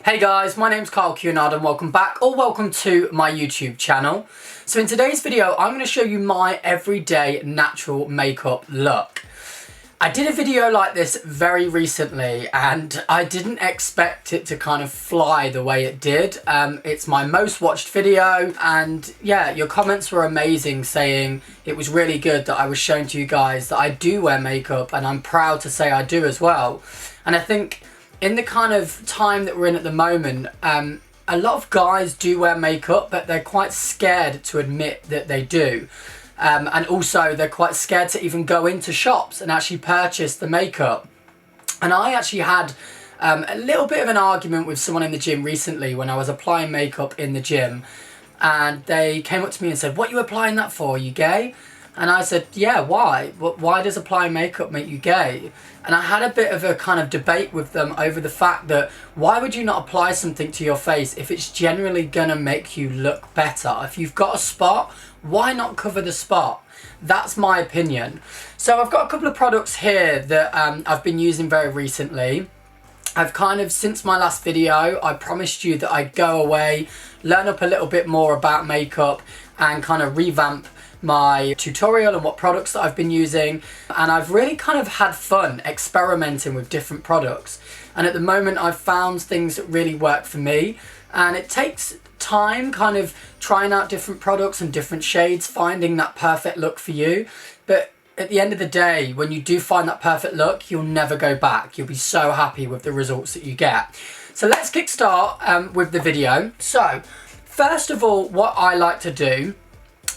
Hey guys, my name's Cunard and welcome back, or welcome to my YouTube channel. So in today's video, I'm going to show you my everyday natural makeup look. I did a video like this very recently and I didn't expect it to kind of fly the way it did. It's my most watched video and yeah, your comments were amazing, saying it was really good that I was showing to you guys that I do wear makeup, and I'm proud to say I do as well. And I think in the kind of time that we're in at the moment, a lot of guys do wear makeup, but they're quite scared to admit that they do. And also they're quite scared to even go into shops and actually purchase the makeup. And I actually had a little bit of an argument with someone in the gym recently when I was applying makeup in the gym. And they came up to me and said, "What are you applying that for? Are you gay?" And I said, "Yeah, why? Why does applying makeup make you gay?" And I had a bit of a kind of debate with them over the fact that why would you not apply something to your face if it's generally gonna make you look better? If you've got a spot, why not cover the spot? That's my opinion. So I've got a couple of products here that I've been using very recently. I've kind of, since my last video, I promised you that I'd go away, learn up a little bit more about makeup and kind of revamp my tutorial and what products that I've been using, and I've really kind of had fun experimenting with different products. And at the moment I've found things that really work for me, and it takes time kind of trying out different products and different shades, finding that perfect look for you. But at the end of the day, when you do find that perfect look, you'll never go back. You'll be so happy with the results that you get. So let's kickstart with the video. So first of all, what I like to do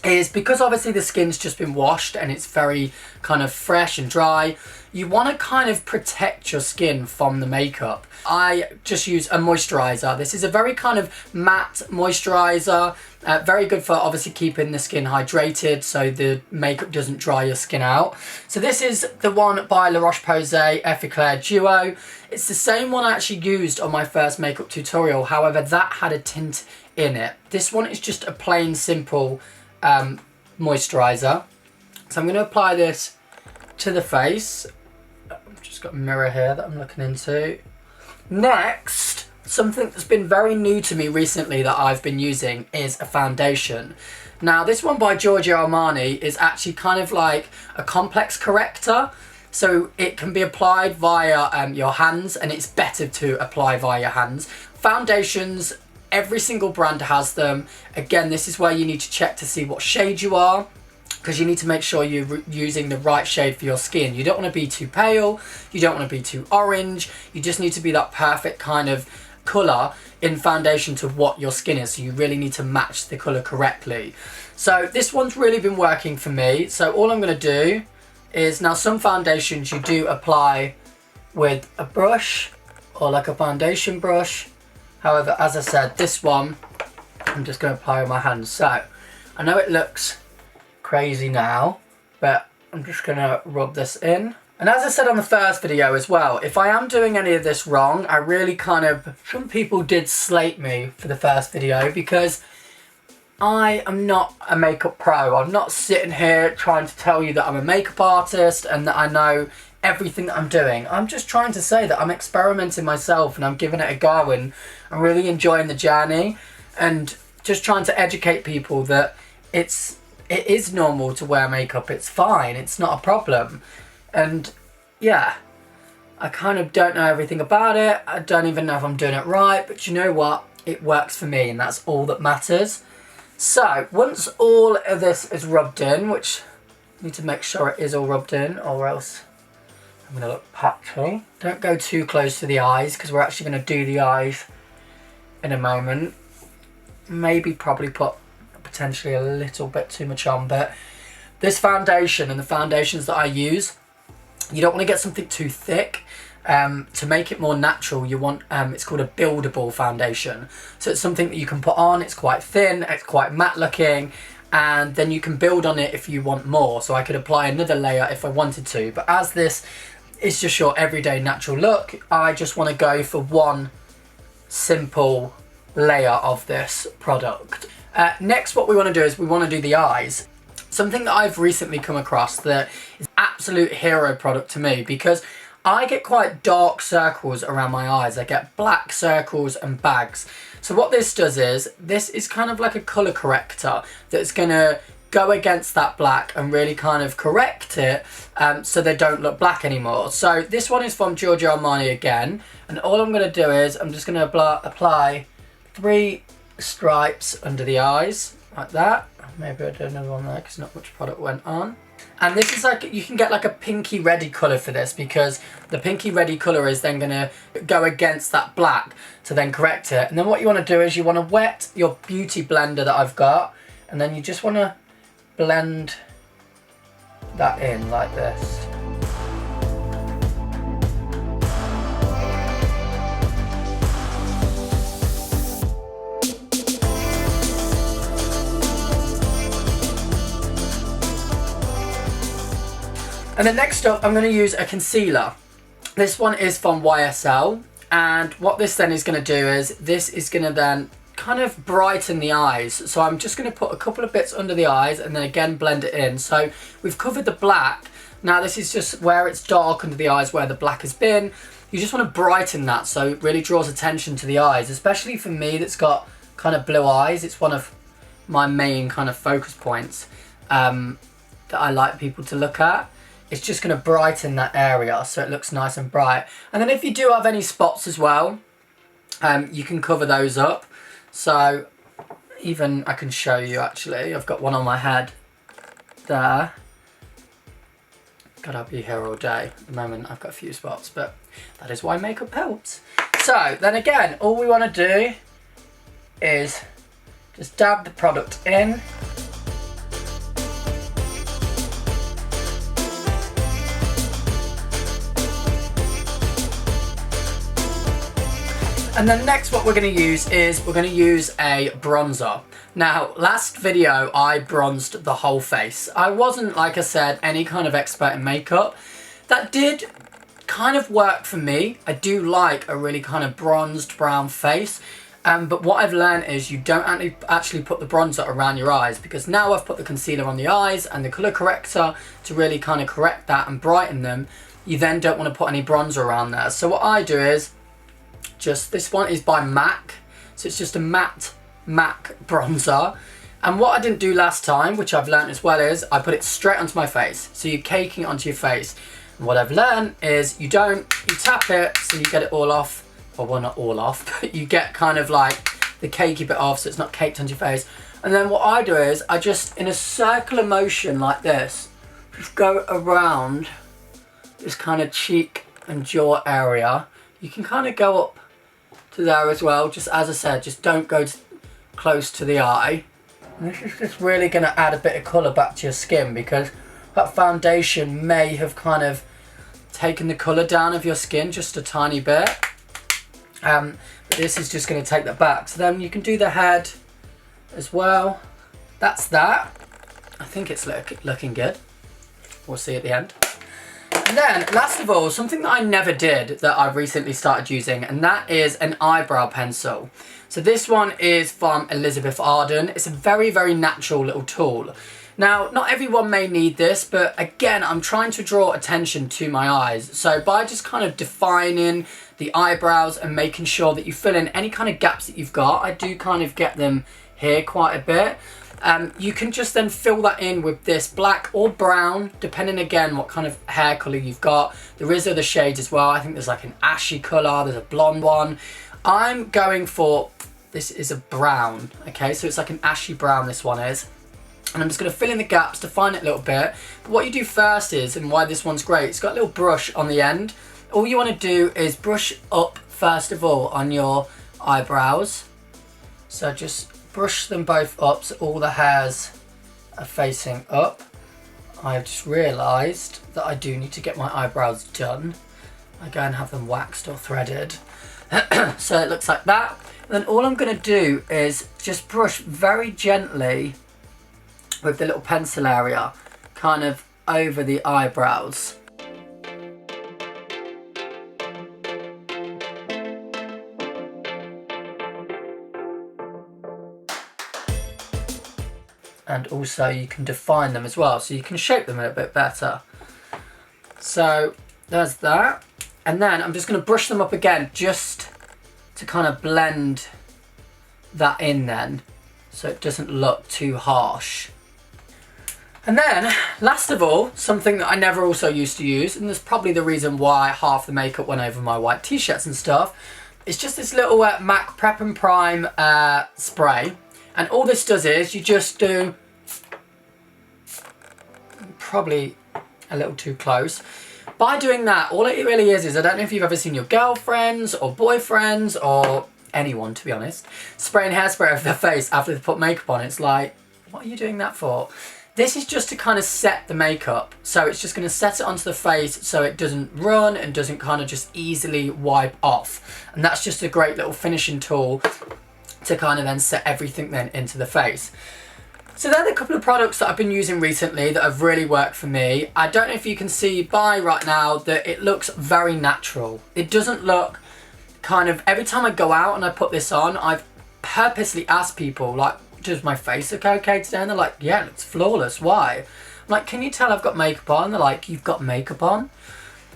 is, because obviously the skin's just been washed and it's very kind of fresh and dry, you want to kind of protect your skin from the makeup. I just use a moisturizer. This is a very kind of matte moisturizer, very good for obviously keeping the skin hydrated so the makeup doesn't dry your skin out. So this is the one by La Roche-Posay Effaclar Duo. It's the same one I actually used on my first makeup tutorial, however that had a tint in it. This one is just a plain simple moisturizer. So I'm going to apply this to the face. I've just got a mirror here that I'm looking into. Next, something that's been very new to me recently that I've been using is a foundation. Now this one by Giorgio Armani is actually kind of like a complex corrector, so it can be applied via your hands, and it's better to apply via your hands. Foundations, every single brand has them. Again, this is where you need to check to see what shade you are, because you need to make sure you're using the right shade for your skin. You don't want to be too pale, you don't want to be too orange, you just need to be that perfect kind of colour in foundation to what your skin is, so you really need to match the colour correctly. So this one's really been working for me. So all I'm going to do is, now some foundations you do apply with a brush or like a foundation brush. However, as I said, this one I'm just going to apply with my hands. So I know it looks crazy now, but I'm just going to rub this in. And as I said on the first video as well, if I am doing any of this wrong, I really kind of, some people did slate me for the first video because I am not a makeup pro. I'm not sitting here trying to tell you that I'm a makeup artist and that I know everything that I'm doing. I'm just trying to say that I'm experimenting myself and I'm giving it a go, and I'm really enjoying the journey, and just trying to educate people that it is normal to wear makeup. It's fine, it's not a problem. And yeah, I kind of don't know everything about it. I don't even know if I'm doing it right, but you know what? It works for me, and that's all that matters. So once all of this is rubbed in, which I need to make sure it is all rubbed in, or else I'm going to look patchy. Don't go too close to the eyes, because we're actually going to do the eyes in a moment. Maybe probably put potentially a little bit too much on, but this foundation and the foundations that I use, you don't want to get something too thick. To make it more natural, you want, it's called a buildable foundation. So it's something that you can put on, it's quite thin, it's quite matte looking, and then you can build on it if you want more. So I could apply another layer if I wanted to, but as this is just your everyday natural look, I just want to go for one simple layer of this product. Next, what we want to do is we want to do the eyes. Something that I've recently come across that is absolute hero product to me, because I get quite dark circles around my eyes. I get black circles and bags. So what this does is, this is kind of like a colour corrector that's going to go against that black and really kind of correct it so they don't look black anymore. So this one is from Giorgio Armani again, and all I'm going to do is I'm just going to apply 3 stripes under the eyes like that. Maybe I'll do another one there because not much product went on. And this is like, you can get like a pinky reddy colour for this, because the pinky reddy colour is then going to go against that black to then correct it. And then what you want to do is you want to wet your beauty blender that I've got, and then you just want to blend that in like this. And then next up, I'm going to use a concealer. This one is from YSL, and what this then is going to do is, this is going to then kind of brighten the eyes. So I'm just going to put a couple of bits under the eyes and then again blend it in. So we've covered the black. Now this is just where it's dark under the eyes, where the black has been. You just want to brighten that so it really draws attention to the eyes, especially for me that's got kind of blue eyes. It's one of my main kind of focus points that I like people to look at. It's just going to brighten that area so it looks nice and bright. And then if you do have any spots as well, you can cover those up. So even I can show you actually, I've got one on my head there. God, I'll be here all day. At the moment I've got a few spots, but that is why makeup helps. So then again, all we want to do is just dab the product in. And then next what we're going to use is, we're going to use a bronzer. Now, last video I bronzed the whole face. I wasn't, like I said, any kind of expert in makeup. That did kind of work for me. I do like a really kind of bronzed brown face. But what I've learned is you don't actually put the bronzer around your eyes, because now I've put the concealer on the eyes and the colour corrector to really kind of correct that and brighten them. You then don't want to put any bronzer around there. So what I do is, this one is by MAC, so it's just a matte MAC bronzer. And what I didn't do last time, which I've learned as well, is I put it straight onto my face. So you're caking it onto your face. And what I've learned is you tap it so you get it all off, or well, not all off, but you get kind of like the cakey bit off so it's not caked onto your face. And then what I do is I just, in a circular motion like this, just go around this kind of cheek and jaw area. You can kind of go up to there as well, just as I said, just don't go close to the eye. And this is just really going to add a bit of colour back to your skin, because that foundation may have kind of taken the colour down of your skin just a tiny bit. But this is just going to take that back. So then you can do the head as well. That's that. I think it's looking good. We'll see at the end. And then, last of all, something that I never did that I've recently started using, and that is an eyebrow pencil. So this one is from Elizabeth Arden. It's a very, very natural little tool. Now, not everyone may need this, but again, I'm trying to draw attention to my eyes. So by just kind of defining the eyebrows and making sure that you fill in any kind of gaps that you've got, I do kind of get them here quite a bit. You can just then fill that in with this black or brown, depending again what kind of hair colour you've got. There is other shades as well. I think there's like an ashy colour, there's a blonde one. I'm going for, this is a brown, okay? So it's like an ashy brown, this one is. And I'm just going to fill in the gaps, define it a little bit. But what you do first is, and why this one's great, it's got a little brush on the end. All you want to do is brush up first of all on your eyebrows. So just brush them both up so all the hairs are facing up. I've just realised that I do need to get my eyebrows done. I go and have them waxed or threaded. So it looks like that. And then all I'm going to do is just brush very gently with the little pencil area, kind of over the eyebrows. And also you can define them as well, so you can shape them a bit better. So there's that. And then I'm just going to brush them up again just to kind of blend that in then, so it doesn't look too harsh. And then, last of all, something that I never also used to use, and that's probably the reason why half the makeup went over my white t-shirts and stuff, it's just this little MAC Prep and Prime spray. And all this does is, you just do, probably a little too close. By doing that, all it really is, I don't know if you've ever seen your girlfriends or boyfriends or anyone, to be honest, spraying hairspray over their face after they've put makeup on. It's like, what are you doing that for? This is just to kind of set the makeup. So it's just going to set it onto the face so it doesn't run and doesn't kind of just easily wipe off. And that's just a great little finishing tool to kind of then set everything then into the face. So they're the couple of products that I've been using recently that have really worked for me. I don't know if you can see by right now that it looks very natural. It doesn't look kind of, every time I go out and I put this on, I've purposely asked people, like, does my face look okay today? And they're like, yeah, it's flawless. Why? I'm like, can you tell I've got makeup on? They're like, you've got makeup on?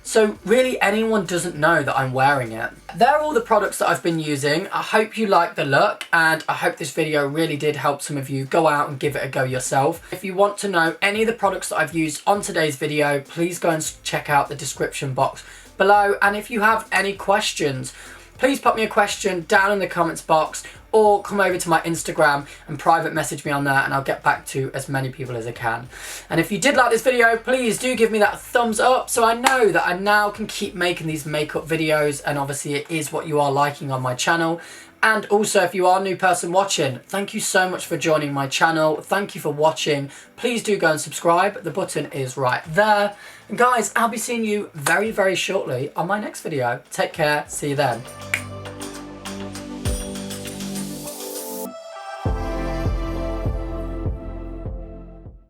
So really anyone doesn't know that I'm wearing it. They're all the products that I've been using. I hope you like the look, and I hope this video really did help some of you go out and give it a go yourself. If you want to know any of the products that I've used on today's video, please go and check out the description box below. And if you have any questions, please pop me a question down in the comments box, or come over to my Instagram and private message me on there, and I'll get back to as many people as I can. And if you did like this video, please do give me that thumbs up so I know that I now can keep making these makeup videos, and obviously it is what you are liking on my channel. And also, if you are a new person watching, thank you so much for joining my channel. Thank you for watching. Please do go and subscribe. The button is right there. And guys, I'll be seeing you very, very shortly on my next video. Take care. See you then.